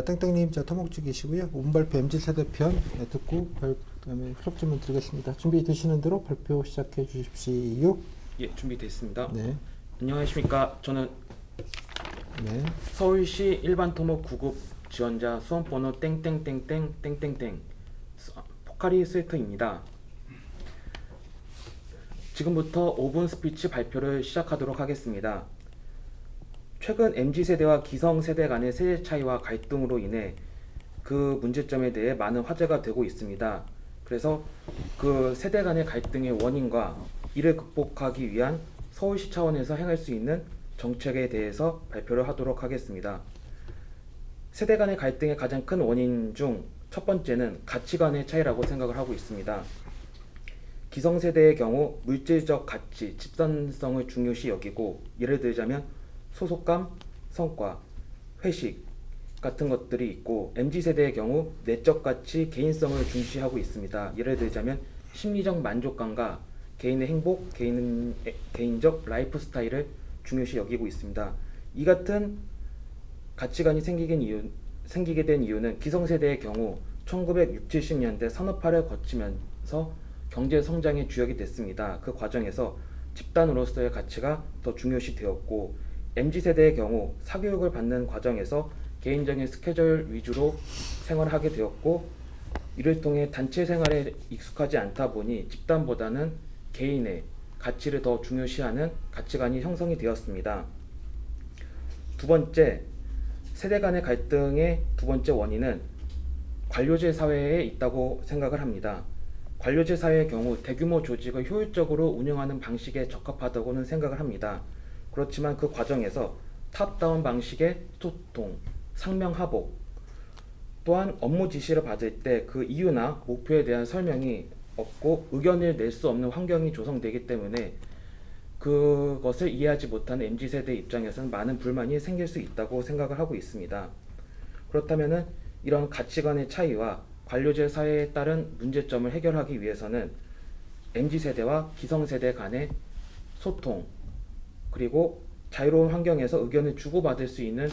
땡땡님, 토목주기시고요. 운발표 MZ세대편 듣고 그다음에 수업 질문 드리겠습니다. 준비되시는 대로 발표 시작해 주십시오. 예, 준비됐습니다. 네. 안녕하십니까. 저는 네. 서울시 일반 토목 9급 지원자 수험번호 땡땡땡땡땡땡땡 포카리 스웨터입니다. 지금부터 5분 스피치 발표를 시작하도록 하겠습니다. 최근 MZ세대와 기성세대 간의 세대 차이와 갈등으로 인해 그 문제점에 대해 많은 화제가 되고 있습니다. 그래서 그 세대 간의 갈등의 원인과 이를 극복하기 위한 서울시 차원에서 행할 수 있는 정책에 대해서 발표를 하도록 하겠습니다. 세대 간의 갈등의 가장 큰 원인 중 첫 번째는 가치관의 차이라고 생각을 하고 있습니다. 기성세대의 경우 물질적 가치, 집단성을 중요시 여기고, 예를 들자면 소속감, 성과, 회식 같은 것들이 있고, MZ세대의 경우 내적 가치, 개인성을 중시하고 있습니다. 예를 들자면 심리적 만족감과 개인의 행복, 개인적 라이프 스타일을 중요시 여기고 있습니다. 이 같은 가치관이 생기게 된 이유는 기성세대의 경우 1960, 70년대 산업화를 거치면서 경제 성장의 주역이 됐습니다. 그 과정에서 집단으로서의 가치가 더 중요시 되었고, MZ세대의 경우 사교육을 받는 과정에서 개인적인 스케줄 위주로 생활하게 되었고, 이를 통해 단체 생활에 익숙하지 않다 보니 집단보다는 개인의 가치를 더 중요시하는 가치관이 형성이 되었습니다. 두 번째, 세대 간의 갈등의 두 번째 원인은 관료제 사회에 있다고 생각을 합니다. 관료제 사회의 경우 대규모 조직을 효율적으로 운영하는 방식에 적합하다고는 생각을 합니다. 그렇지만 그 과정에서 탑다운 방식의 소통, 상명하복, 또한 업무 지시를 받을 때 그 이유나 목표에 대한 설명이 없고 의견을 낼 수 없는 환경이 조성되기 때문에 그것을 이해하지 못하는 MZ세대 입장에서는 많은 불만이 생길 수 있다고 생각을 하고 있습니다. 그렇다면 이런 가치관의 차이와 관료제 사회에 따른 문제점을 해결하기 위해서는 MZ세대와 기성세대 간의 소통, 그리고 자유로운 환경에서 의견을 주고받을 수 있는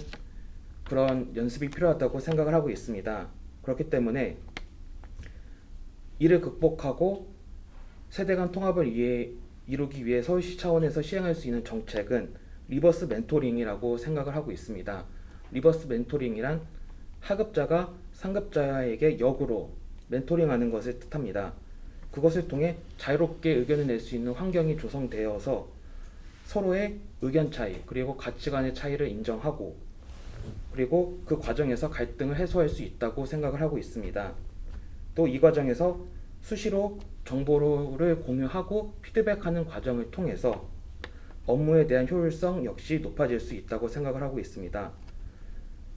그런 연습이 필요하다고 생각을 하고 있습니다. 그렇기 때문에 이를 극복하고 세대 간 통합을 이루기 위해 서울시 차원에서 시행할 수 있는 정책은 리버스 멘토링이라고 생각을 하고 있습니다. 리버스 멘토링이란 하급자가 상급자에게 역으로 멘토링하는 것을 뜻합니다. 그것을 통해 자유롭게 의견을 낼 수 있는 환경이 조성되어서 서로의 의견 차이, 그리고 가치관의 차이를 인정하고, 그리고 그 과정에서 갈등을 해소할 수 있다고 생각을 하고 있습니다. 또 이 과정에서 수시로 정보를 공유하고 피드백하는 과정을 통해서 업무에 대한 효율성 역시 높아질 수 있다고 생각을 하고 있습니다.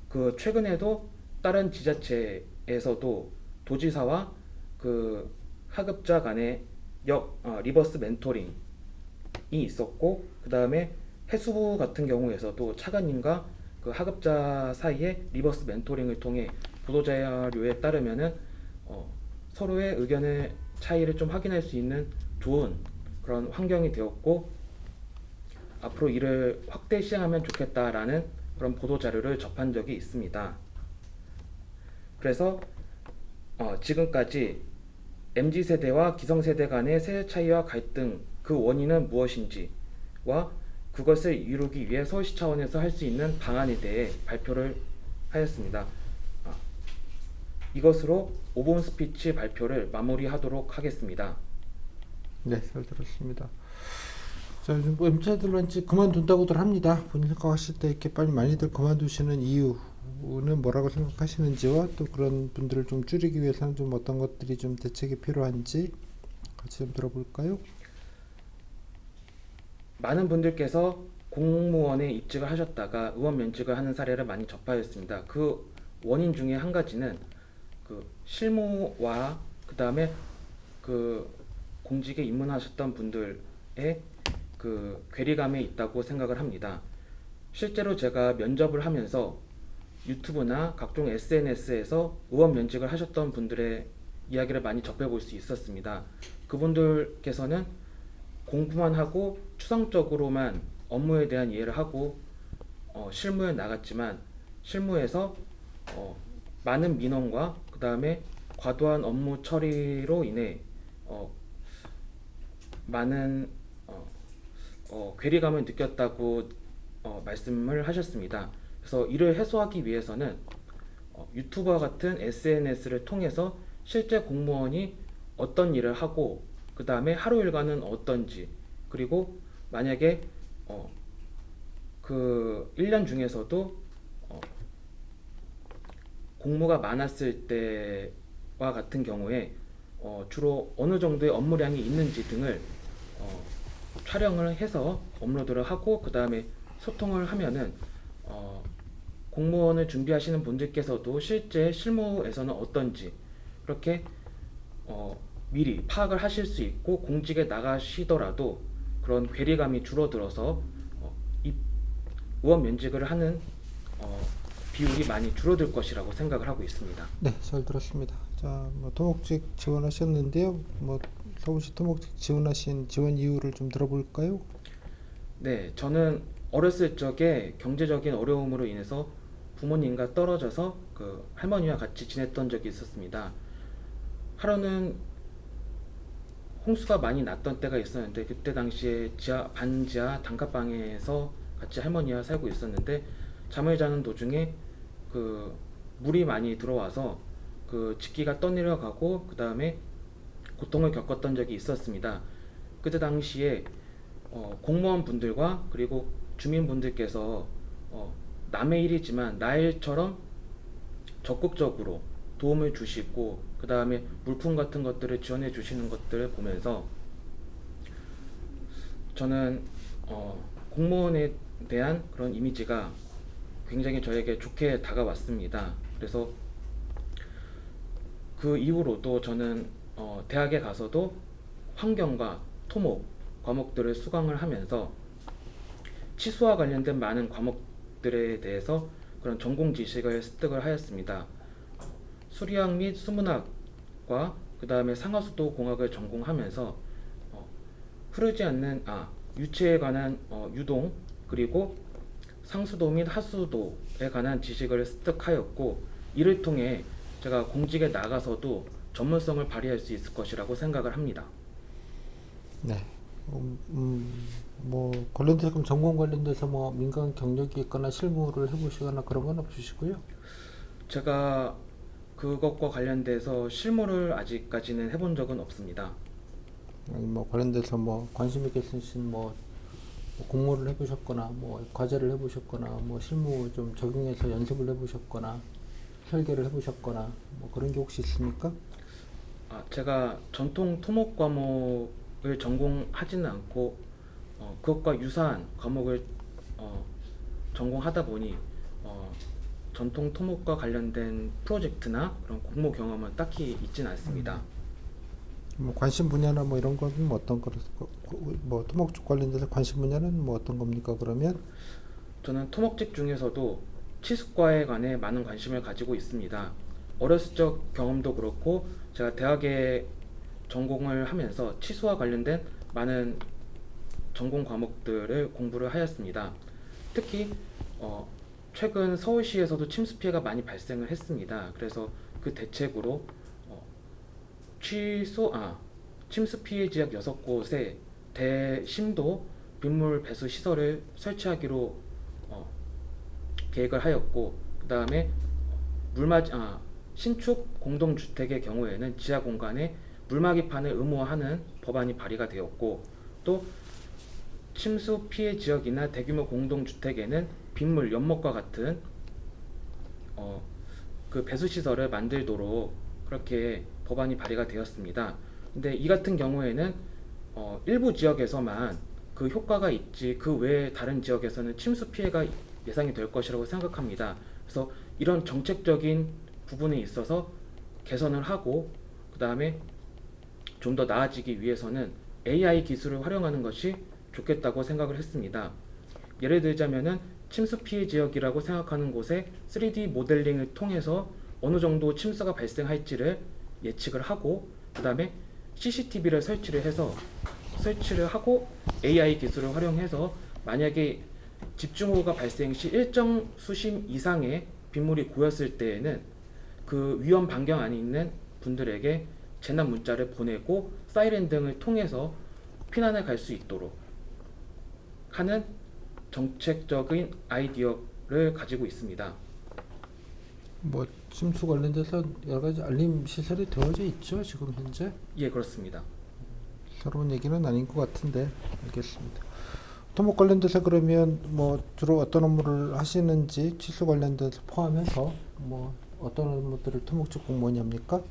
그 최근에도 다른 지자체에서도 도지사와 그 하급자 간의 리버스 멘토링이 있었고, 그 다음에 해수부 같은 경우에서도 차관님과 그 하급자 사이에 리버스 멘토링을 통해 보도자료에 따르면은 서로의 의견의 차이를 좀 확인할 수 있는 좋은 그런 환경이 되었고, 앞으로 이를 확대 시행하면 좋겠다라는 그런 보도자료를 접한 적이 있습니다. 그래서 지금까지 MZ세대와 기성세대 간의 세대 차이와 갈등, 그 원인은 무엇인지와 그것을 이루기 위해 서울시 차원에서 할 수 있는 방안에 대해 발표를 하였습니다. 이것으로 5분 스피치 발표를 마무리하도록 하겠습니다. 네, 잘 들었습니다. 자, 요즘 뭐 MZ들은 이제 그만둔다고들 합니다. 본인 생각하실 때 이렇게 빨리 많이들 그만두시는 이유는 뭐라고 생각하시는지와 또 그런 분들을 좀 줄이기 위해서는 좀 어떤 것들이 좀 대책이 필요한지 같이 좀 들어볼까요? 많은 분들께서 공무원에 입직을 하셨다가 의원 면직을 하는 사례를 많이 접하였습니다. 그 원인 중에 한 가지는 그 실무와 그 다음에 그 공직에 입문하셨던 분들의 그 괴리감에 있다고 생각을 합니다. 실제로 제가 면접을 하면서 유튜브나 각종 SNS에서 의원 면직을 하셨던 분들의 이야기를 많이 접해볼 수 있었습니다. 그분들께서는 공부만 하고 추상적으로만 업무에 대한 이해를 하고 실무에 나갔지만 실무에서 많은 민원과 그 다음에 과도한 업무 처리로 인해 많은 괴리감을 느꼈다고 말씀을 하셨습니다. 그래서 이를 해소하기 위해서는 유튜브와 같은 SNS를 통해서 실제 공무원이 어떤 일을 하고 그 다음에 하루 일과는 어떤지, 그리고 만약에 그 1년 중에서도 공무가 많았을 때와 같은 경우에 주로 어느 정도의 업무량이 있는지 등을 촬영을 해서 업로드를 하고 그 다음에 소통을 하면은 공무원을 준비하시는 분들께서도 실제 실무에서는 어떤지 그렇게 미리 파악을 하실 수 있고, 공직에 나가시더라도 그런 괴리감이 줄어들어서 의원 면직을 하는 비율이 많이 줄어들 것이라고 생각을 하고 있습니다. 네, 잘 들었습니다. 자, 뭐 토목직 지원하셨는데요. 뭐 서울시 토목직 지원하신 지원 이유를 좀 들어볼까요? 네, 저는 어렸을 적에 경제적인 어려움으로 인해서 부모님과 떨어져서 그 할머니와 같이 지냈던 적이 있었습니다. 하루는 홍수가 많이 났던 때가 있었는데, 그때 당시에 반지하 단칸방에서 같이 할머니와 살고 있었는데, 잠을 자는 도중에 그 물이 많이 들어와서 그 집기가 떠내려가고 그 다음에 고통을 겪었던 적이 있었습니다. 그때 당시에 공무원 분들과 그리고 주민분들께서 남의 일이지만 나의 일처럼 적극적으로 도움을 주시고 그 다음에 물품 같은 것들을 지원해 주시는 것들을 보면서 저는 공무원에 대한 그런 이미지가 굉장히 저에게 좋게 다가왔습니다. 그래서 그 이후로도 저는 대학에 가서도 환경과 토목 과목들을 수강을 하면서 치수와 관련된 많은 과목들에 대해서 그런 전공 지식을 습득을 하였습니다. 수리학 및 수문학과 그 다음에 상하수도 공학을 전공하면서 흐르지 않는 유체에 관한 유동, 그리고 상수도 및 하수도에 관한 지식을 습득하였고, 이를 통해 제가 공직에 나가서도 전문성을 발휘할 수 있을 것이라고 생각을 합니다. 네. 뭐 관련돼서 그럼 전공 관련돼서 뭐 민간 경력이 있거나 실무를 해보시거나 그런 건 없으시고요? 제가 그것과 관련돼서 실무를 아직까지는 해본 적은 없습니다. 아니 뭐 관련돼서 뭐 관심 있게 쓰신 뭐 공모를 해보셨거나 뭐 과제를 해보셨거나 뭐 실무 좀 적용해서 연습을 해보셨거나 설계를 해보셨거나 뭐 그런 게 혹시 있습니까? 제가 전통 토목 과목을 전공하지는 않고 그것과 유사한 과목을 전공하다 보니 전통 토목과 관련된 프로젝트나 그런 공모 경험은 딱히 있지는 않습니다. 뭐 관심 분야나 뭐 이런 거는 뭐 어떤 거로 뭐 토목 쪽 관련돼서 관심 분야는 뭐 어떤 겁니까 그러면? 저는 토목직 중에서도 치수과에 관해 많은 관심을 가지고 있습니다. 어렸을 적 경험도 그렇고 제가 대학에 전공을 하면서 치수와 관련된 많은 전공 과목들을 공부를 하였습니다. 특히 최근 서울시에서도 침수 피해가 많이 발생을 했습니다. 그래서 그 대책으로 침수 피해 지역 6곳에 대심도 빗물 배수 시설을 설치하기로 계획을 하였고, 그 다음에 신축 공동주택의 경우에는 지하 공간에 물막이판을 의무화하는 법안이 발의가 되었고, 또 침수 피해 지역이나 대규모 공동주택에는 빗물 연못과 같은 그 배수 시설을 만들도록 그렇게 법안이 발의가 되었습니다. 근데 이 같은 경우에는 일부 지역에서만 그 효과가 있지 그 외에 다른 지역에서는 침수 피해가 예상이 될 것이라고 생각합니다. 그래서 이런 정책적인 부분에 있어서 개선을 하고 그 다음에 좀 더 나아지기 위해서는 AI 기술을 활용하는 것이 좋겠다고 생각을 했습니다. 예를 들자면은 침수 피해 지역이라고 생각하는 곳에 3D 모델링을 통해서 어느 정도 침수가 발생할지를 예측을 하고 그 다음에 CCTV를 설치를 하고 AI 기술을 활용해서 만약에 집중호우가 발생 시 일정 수심 이상의 빗물이 고였을 때에는 그 위험 반경 안에 있는 분들에게 재난 문자를 보내고 사이렌 등을 통해서 피난을 갈 수 있도록 하는 정책적인 아이디어를 가지고 있습니다. 뭐 침수 관련돼서 여러 가지 알림 시설이 되어져 있죠 지금 현재. 예, 그렇습니다. 새로운 얘기는 아닌 것 같은데 알겠습니다. 토목 관련돼서 그러면 뭐 주로 어떤 업무를 하시는지 취수 관련돼서 포함해서 뭐 어떤 업무들을 토목직 공무원이 합니까?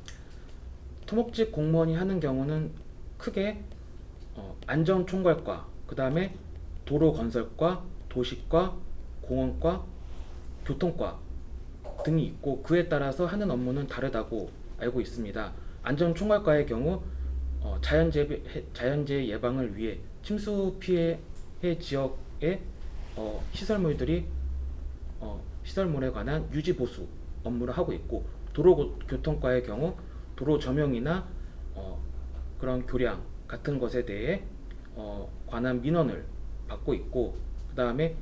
토목직 공무원이 하는 경우는 크게 안전총괄과, 그 다음에 도로건설과, 도시과, 공원과, 교통과 등이 있고 그에 따라서 하는 업무는 다르다고 알고 있습니다. 안전총괄과의 경우 자연재해 예방을 위해 침수 피해 지역의 시설물에 관한 유지 보수 업무를 하고 있고, 도로교통과의 경우 도로 조명이나 그런 교량 같은 것에 대해 관한 민원을 받고 있고, 그 다음에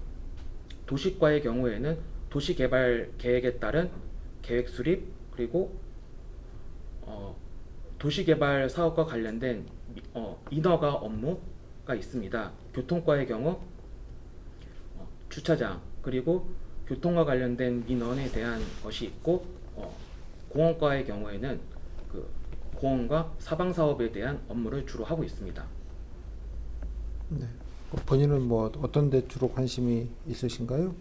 도시과의 경우에는 도시개발 계획에 따른 계획 수립, 그리고 도시개발 사업과 관련된 인허가 업무가 있습니다. 교통과의 경우 주차장 그리고 교통과 관련된 민원에 대한 것이 있고, 공원과의 경우에는 그 공원과 사방 사업에 대한 업무를 주로 하고 있습니다. 네. 본인은 뭐 어떤 데 주로 관심이 있으신가요?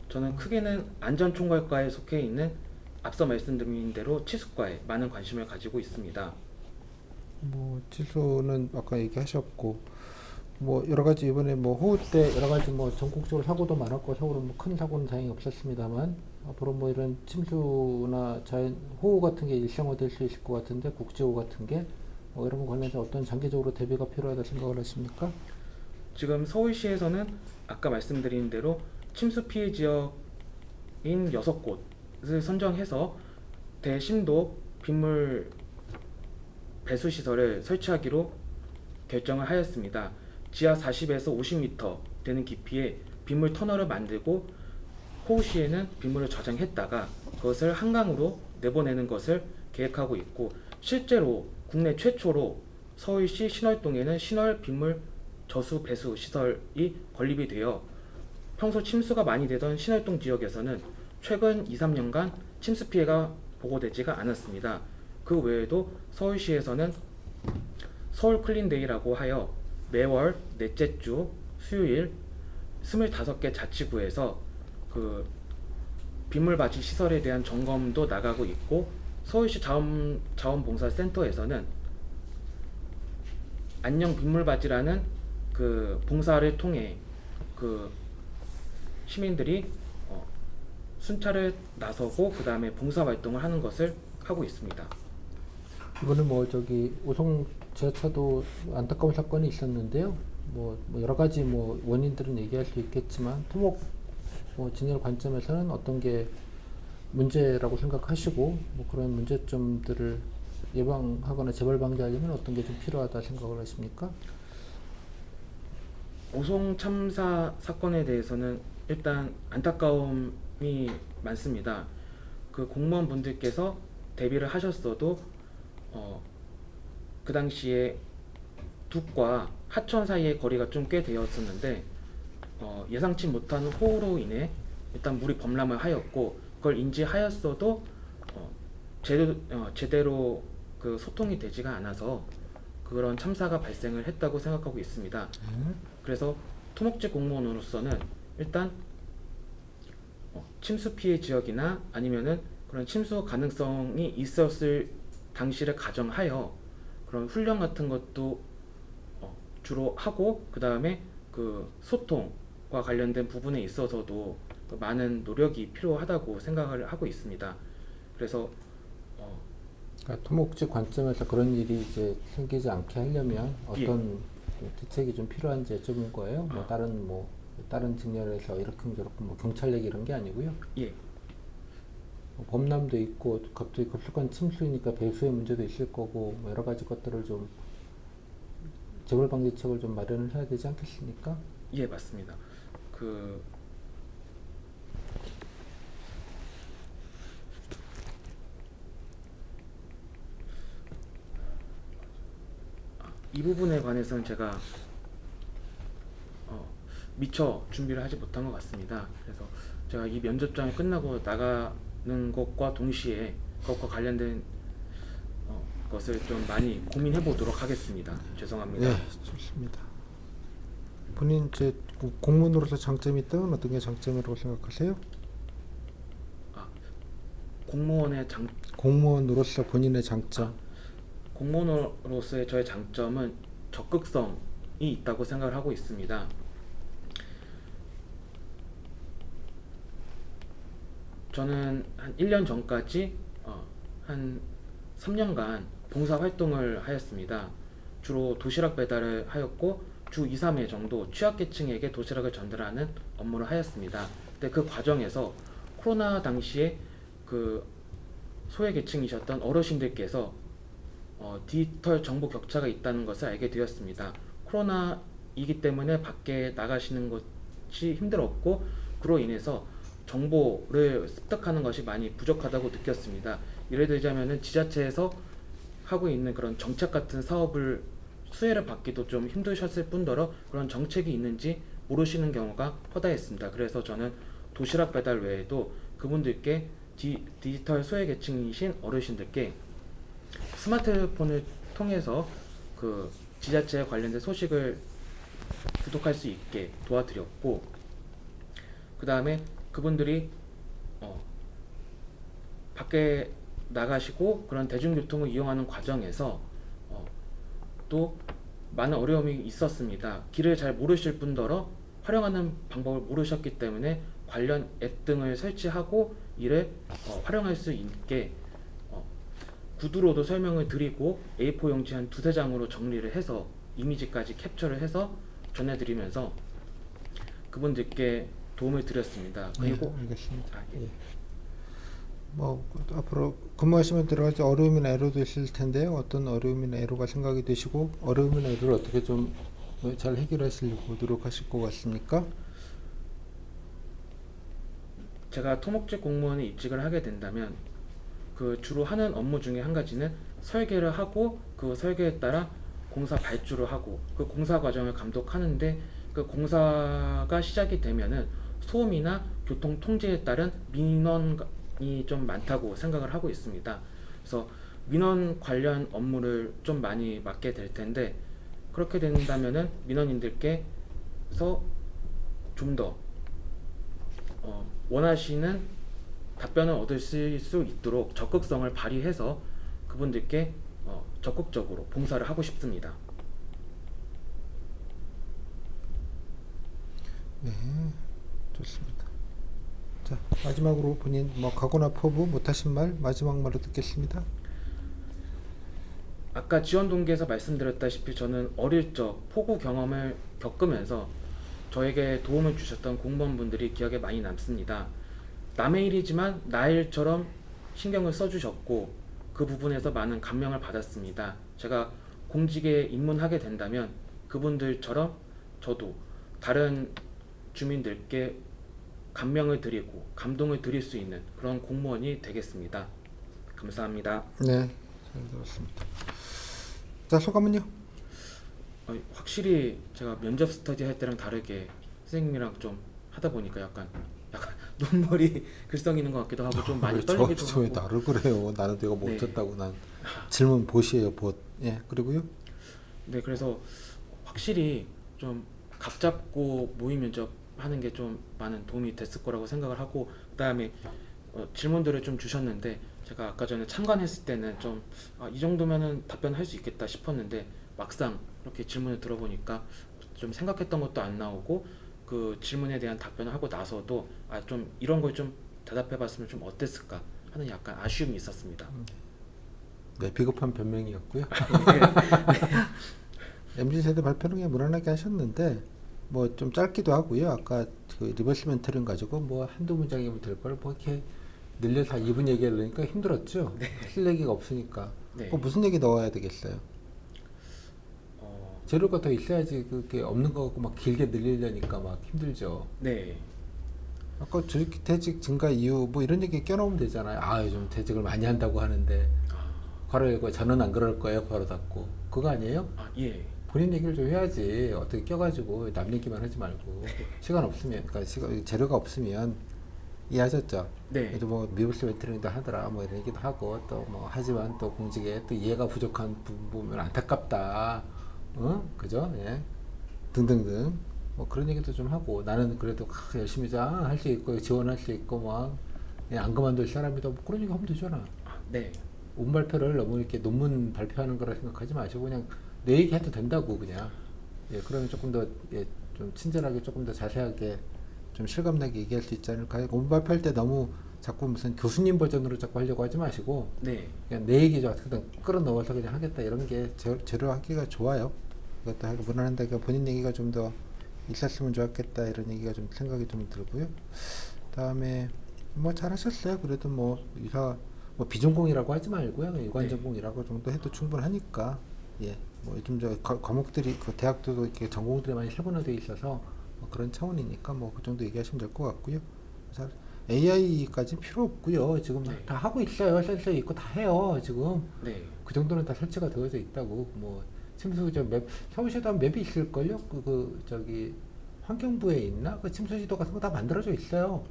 저는 크게는 안전총괄과에 속해 있는 앞서 말씀드린 대로 치수과에 많은 관심을 가지고 있습니다. 뭐 취수는 아까 얘기하셨고 뭐 여러 가지 이번에 뭐 호우 때 여러 가지 뭐 전국적으로 사고도 많았고 사고로 뭐 큰 사고는 다행히 없었습니다만 앞으로 뭐 이런 침수나 자연 호우 같은 게 일상화될 수 있을 것 같은데 국제호우 같은 게 뭐 이런 거 관련해서 어떤 장기적으로 대비가 필요하다 생각을 하십니까? 지금 서울시에서는 아까 말씀드린 대로 침수 피해 지역인 6곳을 선정해서 대심도 빗물 배수 시설을 설치하기로 결정을 하였습니다. 지하 40에서 50m 되는 깊이의 빗물 터널을 만들고 호우 시에는 빗물을 저장했다가 그것을 한강으로 내보내는 것을 계획하고 있고, 실제로 국내 최초로 서울시 신월동에는 신월 빗물 저수 배수 시설이 건립이 되어 평소 침수가 많이 되던 신월동 지역에서는 최근 2~3년간 침수 피해가 보고되지가 않았습니다. 그 외에도 서울시에서는 서울 클린데이라고 하여 매월 넷째 주 수요일 25개 자치구에서 그 빗물바지 시설에 대한 점검도 나가고 있고, 서울시 자원봉사센터에서는 안녕 빗물바지라는 그 봉사를 통해 그 시민들이 순찰을 나서고 그 다음에 봉사활동을 하는 것을 하고 있습니다. 이번에 뭐 저기 오송 지하차도 안타까운 사건이 있었는데요. 뭐 여러 가지 뭐 원인들은 얘기할 수 있겠지만 토목 뭐 진열 관점에서는 어떤 게 문제라고 생각하시고 뭐 그런 문제점들을 예방하거나 재발 방지하려면 어떤 게 좀 필요하다 생각을 하십니까? 오송 참사 사건에 대해서는 일단 안타까움이 많습니다. 그 공무원분들께서 대비를 하셨어도 그 당시에 둑과 하천 사이의 거리가 좀 꽤 되었었는데 예상치 못한 호우로 인해 일단 물이 범람을 하였고, 그걸 인지하였어도 제대로 그 소통이 되지가 않아서 그런 참사가 발생을 했다고 생각하고 있습니다. 그래서 토목직 공무원으로서는 일단 침수 피해 지역이나 아니면은 그런 침수 가능성이 있었을 당시를 가정하여 그런 훈련 같은 것도 주로 하고, 그 다음에 그 소통과 관련된 부분에 있어서도 많은 노력이 필요하다고 생각을 하고 있습니다. 그래서 그러니까 토목직 관점에서 그런 일이 이제 생기지 않게 하려면 예. 어떤 대책이 좀 필요한지 여쭤본 거예요. 뭐 다른 측면에서 이렇게 뭐 경찰 얘기 이런 게 아니고요. 예, 뭐 범람도 있고 갑자기 급속한 침수니까 배수의 문제도 있을 거고 뭐 여러 가지 것들을 좀 재발 방지책을 좀 마련을 해야 되지 않겠습니까? 예, 맞습니다. 그 이 부분에 관해서는 제가 미처 준비를 하지 못한 것 같습니다. 그래서 제가 이 면접장이 끝나고 나가는 것과 동시에 그것과 관련된 것을 좀 많이 고민해 보도록 하겠습니다. 죄송합니다. 네, 좋습니다. 본인 제 공무원으로서 장점이 있다면 어떤 게 장점이라고 생각하세요? 공무원의 공무원으로서 본인의 장점. 공무원으로서의 저의 장점은 적극성이 있다고 생각을 하고 있습니다. 저는 한 1년 전까지 한 3년간 봉사활동을 하였습니다. 주로 도시락 배달을 하였고 주 2, 3회 정도 취약계층에게 도시락을 전달하는 업무를 하였습니다. 근데 그 과정에서 코로나 당시에 그 소외계층이셨던 어르신들께서 디지털 정보 격차가 있다는 것을 알게 되었습니다. 코로나이기 때문에 밖에 나가시는 것이 힘들었고 그로 인해서 정보를 습득하는 것이 많이 부족하다고 느꼈습니다. 예를 들자면은 지자체에서 하고 있는 그런 정책 같은 사업을 수혜를 받기도 좀 힘드셨을 뿐더러 그런 정책이 있는지 모르시는 경우가 허다했습니다. 그래서 저는 도시락 배달 외에도 그분들께 디지털 소외계층이신 어르신들께 스마트폰을 통해서 그 지자체에 관련된 소식을 구독할 수 있게 도와드렸고, 그 다음에 그분들이 밖에 나가시고 그런 대중교통을 이용하는 과정에서 또 많은 어려움이 있었습니다. 길을 잘 모르실 뿐더러 활용하는 방법을 모르셨기 때문에 관련 앱 등을 설치하고 이를 활용할 수 있게 구두로도 설명을 드리고 A4 용지 한 두세 장으로 정리를 해서 이미지까지 캡처를 해서 전해드리면서 그분들께 도움을 드렸습니다. 그리고 네, 알겠습니다. 예. 뭐 앞으로 근무하시면 들어갈 때 어려움이나 애로도 있을 텐데요. 어떤 어려움이나 애로가 생각이 되시고 어려움이나 애로를 어떻게 좀 잘 해결하시려고 노력하실 것 같습니까? 제가 토목직 공무원에 입직을 하게 된다면 그 주로 하는 업무 중에 한 가지는 설계를 하고 그 설계에 따라 공사 발주를 하고 그 공사 과정을 감독하는데, 그 공사가 시작이 되면은 소음이나 교통 통제에 따른 민원이 좀 많다고 생각을 하고 있습니다. 그래서 민원 관련 업무를 좀 많이 맡게 될 텐데, 그렇게 된다면은 민원인들께서 좀 더 원하시는 답변을 얻을 수 있도록 적극성을 발휘해서 그분들께 적극적으로 봉사를 하고 싶습니다. 네, 좋습니다. 자, 마지막으로 본인 뭐 각오나 포부 못하신 말 마지막 말로 듣겠습니다. 아까 지원 동기에서 말씀드렸다시피 저는 어릴 적 폭우 경험을 겪으면서 저에게 도움을 주셨던 공무원분들이 기억에 많이 남습니다. 남의 일이지만 나의 일처럼 신경을 써주셨고 그 부분에서 많은 감명을 받았습니다. 제가 공직에 입문하게 된다면 그분들처럼 저도 다른 주민들께 감명을 드리고 감동을 드릴 수 있는 그런 공무원이 되겠습니다. 감사합니다. 네, 잘 들었습니다. 자, 소감은요? 확실히 제가 면접 스터디 할 때랑 다르게 선생님이랑 좀 하다 보니까 약간 눈물이 글썽이는 것 같기도 하고 좀 많이 떨리기도 왜 하고. 나를 그래요? 나는 내가 네. 못했다고. 난 질문 보시에요, 봇. 예, 그리고요. 네, 그래서 확실히 좀 각 잡고 모의 면접하는 게 좀 많은 도움이 됐을 거라고 생각을 하고, 그다음에 질문들을 좀 주셨는데 제가 아까 전에 참관했을 때는 좀 이 정도면은 답변할 수 있겠다 싶었는데 막상 이렇게 질문을 들어보니까 좀 생각했던 것도 안 나오고 그 질문에 대한 답변을 하고 나서도 좀 이런 걸 좀 대답해봤으면 좀 어땠을까 하는 약간 아쉬움이 있었습니다. 네, 비겁한 변명이었고요. MZ세대 발표는 그냥 무난하게 하셨는데 뭐 좀 짧기도 하고요. 아까 그 리버스 멘토링 가지고 뭐 한두 문장이면 될 걸 뭐 이렇게 늘려 다 2분 얘기하려니까 힘들었죠. 할 얘기가 없으니까. 네. 무슨 얘기 넣어야 되겠어요? 어, 재료가 더 있어야지. 그게 없는 거 갖고 막 길게 늘리려니까 막 힘들죠. 네. 아까 퇴직 증가 이유 뭐 이런 얘기 껴넣으면 되잖아요. 아, 요즘 퇴직을 많이 한다고 하는데 괄호 열고 저는 안 그럴 거예요 괄호 닫고 그거 아니에요? 아, 예. 본인 얘기를 좀 해야지 어떻게 껴가지고 남 얘기만 하지 말고 시간 없으면 그러니까 재료가 없으면 이해하셨죠? 네. 그래도 뭐 미블스 멘토링도 하더라 뭐 이런 얘기도 하고 또 뭐 하지만 또 공직에 또 이해가 부족한 부분 보면 안타깝다 그죠? 예 등등등 뭐 그런 얘기도 좀 하고 나는 그래도 열심히 할 수 있고 지원할 수 있고 막 안 그만둘 사람이다 뭐 그런 얘기 하면 되잖아. 아, 네. 운발표를 너무 이렇게 논문 발표하는 거라 생각하지 마시고 그냥 내 얘기 해도 된다고 그냥 예 그러면 조금 더 예, 좀 친절하게 조금 더 자세하게 좀 실감나게 얘기할 수 있지 않을까요? 논문 발표할 때 너무 자꾸 무슨 교수님 버전으로 자꾸 하려고 하지 마시고 네. 그냥 내 얘기 좀 그냥 끌어넣어서 그냥 하겠다 이런 게 재료 하기가 좋아요. 그것도 하고 무난한데 본인 얘기가 좀 더 있었으면 좋았겠다 이런 얘기가 좀 생각이 좀 들고요. 다음에 뭐 잘하셨어요. 그래도 뭐 이사 뭐 비전공이라고 하지 말고요. 일관전공이라고 정도 해도 충분하니까. 예. 뭐 요즘 저 과목들이 그 대학도 이렇게 전공들이 많이 세분화되어 있어서 뭐 그런 차원이니까 뭐 그 정도 얘기하시면 될 것 같고요. AI까지 필요 없고요. 지금 네. 다 하고 있어요. 센서 있고 다 해요. 지금 네. 그 정도는 다 설치가 되어져 있다고. 뭐 침수 저 맵 서울시에도 한 맵이 있을 걸요. 저기 환경부에 있나? 그 침수 지도 같은 거 다 만들어져 있어요.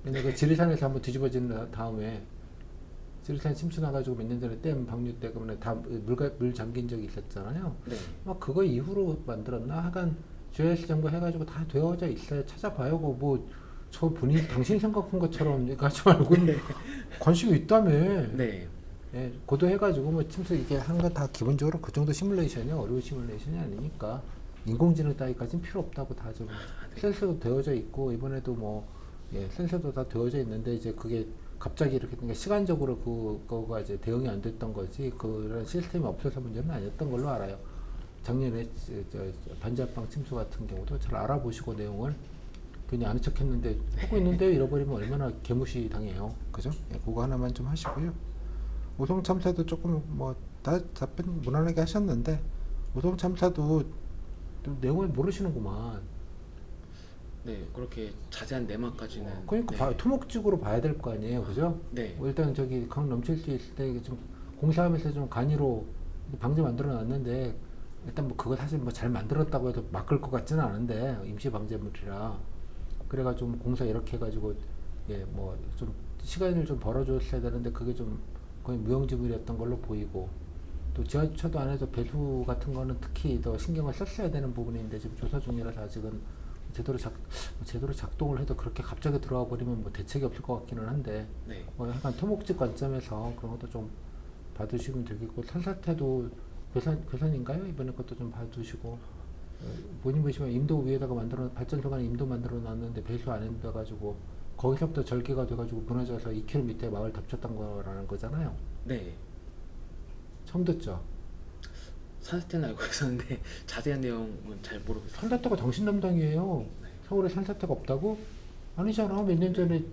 근데 그 지리산에서 한번 뒤집어진 다음에 지리산 침수 나가지고 몇 년 전에 댐 방류 때 그러면 다 물 잠긴 적이 있었잖아요. 네. 막 그거 이후로 만들었나? 하여간 GIS 정보 해가지고 다 되어져 있어요. 찾아봐요. 저 본인 당신 생각한 것처럼 이거 하지 말고 관심이 있다며. 네. 예, 고도해가지고 뭐 침수 이게 하는 건 다 기본적으로 그 정도 시뮬레이션이 어려운 시뮬레이션이 아니니까 인공지능 따위까지는 필요 없다고 다 좀 센서도 되어져 있고 이번에도 뭐 센서도 다 되어져 있는데 이제 그게 갑자기 이렇게 그러니까 시간적으로 그거가 이제 대응이 안 됐던 거지 그런 시스템이 없어서 문제는 아니었던 걸로 알아요. 작년에 반지하방 침수 같은 경우도 잘 알아보시고 내용을 괜히 아는 척했는데 하고 있는데 잃어버리면 얼마나 개무시 당해요. 그죠? 예, 그거 하나만 좀 하시고요. 우성 참사도 조금 뭐 다 답변 무난하게 하셨는데 우성 참사도 좀 내용을 모르시는구만. 네. 그렇게 자세한 내막까지는. 그러니까 네. 토목직으로 봐야 될 거 아니에요, 그죠? 네. 뭐 일단 저기 강 넘칠 수 있을 때 좀 공사하면서 좀 간이로 방지 만들어 놨는데 일단 뭐 그거 사실 뭐 잘 만들었다고 해도 막을 것 같지는 않은데 임시 방제물이라 그래가지고 공사 이렇게 해가지고 뭐 좀 시간을 좀 벌어줬어야 되는데 그게 좀 거의 무용지물이었던 걸로 보이고 또 지하주차도 안 해도 배수 같은 거는 특히 더 신경을 썼어야 되는 부분인데 지금 조사 중이라서 아직은 제대로 작동을 해도 그렇게 갑자기 들어와 버리면 뭐 대책이 없을 것 같기는 한데 네. 뭐 약간 토목직 관점에서 그런 것도 좀 봐두시면 되겠고 산사태도 괴산인가요? 이번에 것도 좀 봐두시고 본인 보시면 임도 위에다가 발전소가 임도 만들어 놨는데 배수 안 해가지고 거기서부터 절개가 돼가지고 무너져서 2km 밑에 마을 덮쳤던 거라는 거잖아요. 네. 처음 듣죠? 산사태는 알고 있었는데 자세한 내용은 잘 모르겠어요. 산사태가 당신 담당이에요. 네. 서울에 산사태가 없다고? 아니잖아. 몇 년 전에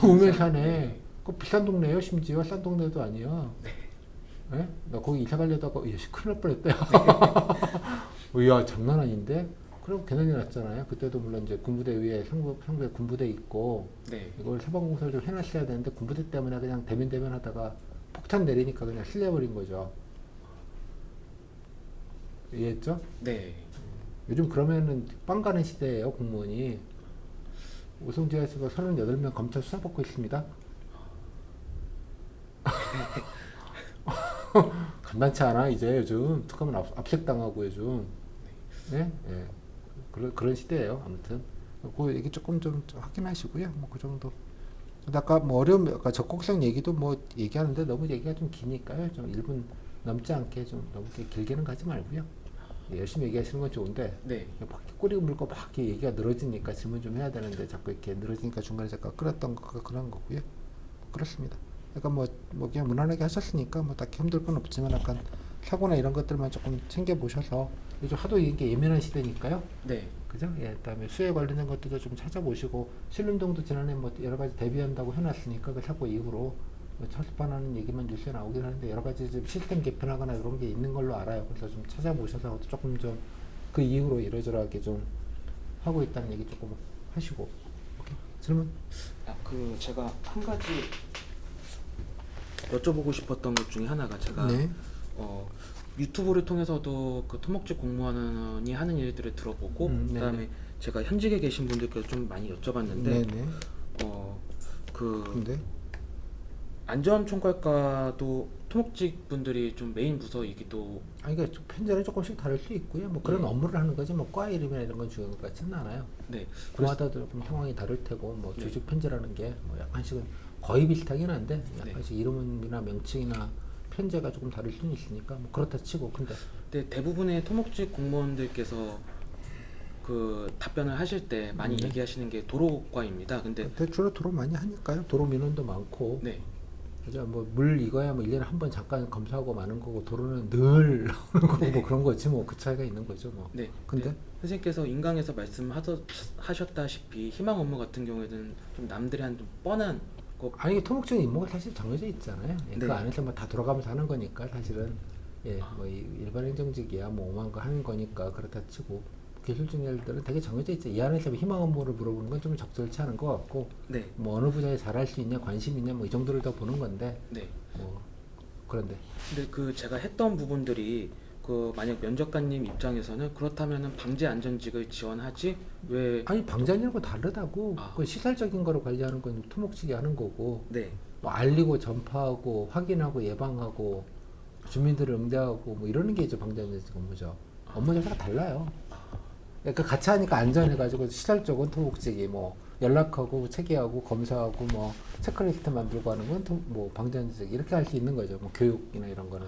우면산에 네. 그 비싼 동네예요. 심지어 싼 동네도 아니야. 네. 예? 나 거기 이사 가려다가 큰일 날 뻔했다. 야 장난 아닌데? 그럼 개난이 났잖아요. 그때도 물론 이제 군부대 위에 상부에 군부대 있고 네. 이걸 사방공사를 좀 해놨어야 되는데 군부대 때문에 그냥 대면 하다가 폭탄 내리니까 그냥 실려버린 거죠. 이해했죠? 네. 요즘 그러면은 빵 가는 시대예요. 공무원이. 우성지하에서 38명 검찰 수사받고 있습니다. 간단치 않아 이제 요즘 특검은 압색당하고 요즘 예? 예. 그런 시대예요. 아무튼 그 얘기 조금 좀 확인하시고요. 뭐 그 정도. 근데 아까 뭐 아까 적곡성 얘기도 뭐 얘기하는데 너무 얘기가 좀 기니까요. 좀 1분 넘지 않게 좀 너무 길게는 가지 말고요. 열심히 얘기하시는 건 좋은데 네. 막 꼬리 물고 막 이렇게 얘기가 늘어지니까 질문 좀 해야 되는데 자꾸 이렇게 늘어지니까 중간에 잠깐 끌었던 거 그런 거고요. 그렇습니다. 약간 뭐 그냥 무난하게 하셨으니까 뭐 딱히 힘들 건 없지만 약간 사고나 이런 것들만 조금 챙겨 보셔서 요즘 하도 이게 예민한 시대니까요. 네. 그죠? 예, 그다음에 수해 관련된 것들도 좀 찾아보시고 신림동도 지난해 뭐 여러 가지 대비한다고 해놨으니까 그 사고 이후로 뭐 철수반하는 얘기만 뉴스에 나오긴 하는데 여러 가지 좀 시스템 개편하거나 이런 게 있는 걸로 알아요. 그래서 좀 찾아보셔서 조금 좀 그 이후로 이러저러하게 좀 하고 있다는 얘기 조금 하시고. 오케이. 질문? 아, 제가 한 가지 여쭤보고 싶었던 것 중에 하나가 제가 네. 유튜브를 통해서도 그 토목직 공무원이 하는 일들을 들어보고 그다음에 제가 현직에 계신 분들께 좀 많이 여쭤봤는데 네네. 그 근데 안전총괄과도 토목직 분들이 좀 메인 부서이기도 아니 그러니까 좀 편제는 조금씩 다를 수 있고요. 뭐 그런 네. 업무를 하는 거지 뭐 과 이름이나 이런 건 중요한 것 같지는 않아요. 네. 그마다도 좀 상황이 다를 테고 뭐 네. 조직 편제라는 게 뭐 약간씩은 거의 비슷하긴 한데 네. 약간씩 이름이나 명칭이나 편제가 조금 다를 수는 있으니까 뭐 그렇다 치고 근데 대부분의 토목직 공무원들께서 그 답변을 하실 때 많이 네. 얘기하시는 게 도로과입니다. 근데 주로 도로 많이 하니까요. 도로 민원도 많고 네. 그죠 뭐 물 이거야 뭐 1년에 한 번 잠깐 검사하고 마는 거고 도로는 늘 나오는 거고 네. 뭐 그런 거지 뭐 그 차이가 있는 거죠 뭐. 네. 근데 선생님께서 인강에서 말씀하셨다시피 희망 업무 같은 경우에는 좀 남들이 한 좀 뻔한 거 아니 이게 토목적인 임무가 사실 정해져 있잖아요. 예, 네. 그 안에서 뭐 다 돌아가면서 하는 거니까 사실은 뭐 일반 행정직이야 뭐 오만 거 하는 거니까 그렇다 치고 기술직 일들은 되게 정해져 있죠. 이 안에서 희망 업무를 물어보는 건 좀 적절치 않은 것 같고 네. 뭐 어느 분야에 잘할 수 있냐 관심 있냐 뭐 이 정도를 더 보는 건데 네. 뭐 그런데 근데 그 제가 했던 부분들이 그 만약 면접관님 입장에서는 그렇다면은 방재 안전직을 지원하지 왜 아니 방장님하고 다르다고 아. 그 시설적인 거를 관리하는 건 토목직이 하는 거고 네. 뭐 알리고 전파하고 확인하고 예방하고 주민들을 응대하고 뭐 이러는 게 이제 방장직 업무죠. 업무 자체가 달라요. 그러니까 같이 하니까 안전해가지고 시설적은 토목직이 뭐 연락하고 체계하고 검사하고 뭐 체크리스트 만들고 하는 건 뭐 방장직 이렇게 할 수 있는 거죠. 뭐 교육이나 이런 거는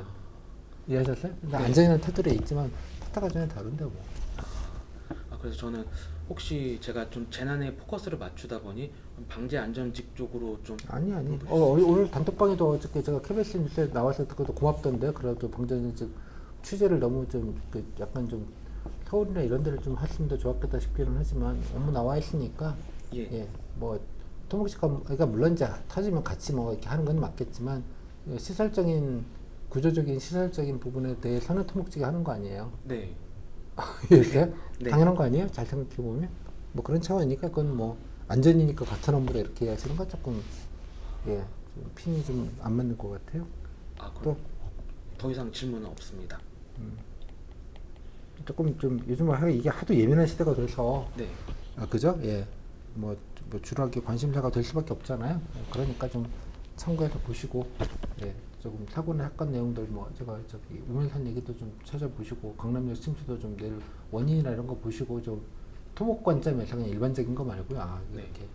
이해하셨어요? 근데 네. 안전이라는 테두리에 있지만 타타가 전혀 다른데 뭐. 그래서 저는 혹시 제가 좀 재난에 포커스를 맞추다 보니 방재 안전직 쪽으로 좀 아니. 오늘 단톡방에도 어저께 제가 KBS 뉴스에 나왔을 때 그것도 고맙던데 그래도 방장직 취재를 너무 좀 약간 좀 서울이나 이런 데를 좀 했으면 더 좋았겠다 싶기는 하지만 업무 나와 있으니까 뭐 토목직과 그러니까 물론 이제 터지면 같이 뭐 이렇게 하는 건 맞겠지만 시설적인 구조적인 시설적인 부분에 대해서는 토목직이 하는 거 아니에요. 네. 이렇게 네. 당연한 거 아니에요? 잘 생각해 보면 뭐 그런 차원이니까 그건 뭐 안전이니까 같은 업무를 이렇게 하시는 건 조금 좀 핀이 좀 안 맞는 것 같아요. 그럼 더 이상 질문은 없습니다. 조금 좀 요즘은 이게 하도 예민한 시대가 돼서 네. 그죠? 뭐 주로하게 관심사가 될 수밖에 없잖아요. 그러니까 좀 참고해서 보시고 조금 사고나 사건 내용들 뭐 제가 저기 우면산 얘기도 좀 찾아보시고 강남역 침수도 좀 내일 원인이나 이런 거 보시고 좀 토목 관점에서 그냥 일반적인 거 말고요. 이렇게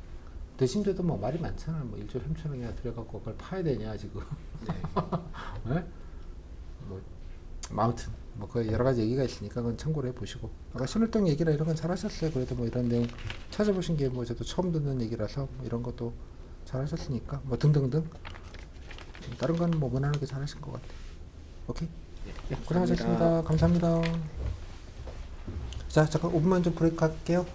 대신데도 뭐 말이 많잖아. 뭐 1조 3천원이나 들여갖고 그걸 파야 되냐 지금. 네? 뭐 아무튼 뭐 그 여러 가지 얘기가 있으니까 그건 참고를 해보시고 아까 신월동 얘기나 이런 건 잘하셨어요. 그래도 뭐 이런 내용 찾아보신 게 뭐 저도 처음 듣는 얘기라서 뭐 이런 것도 잘하셨으니까 뭐 등등등 다른 건 뭐 무난하게 잘하신 것 같아요. 오케이. 고생하셨습니다. 감사합니다. 자 잠깐 5분만 좀 브레이크 할게요.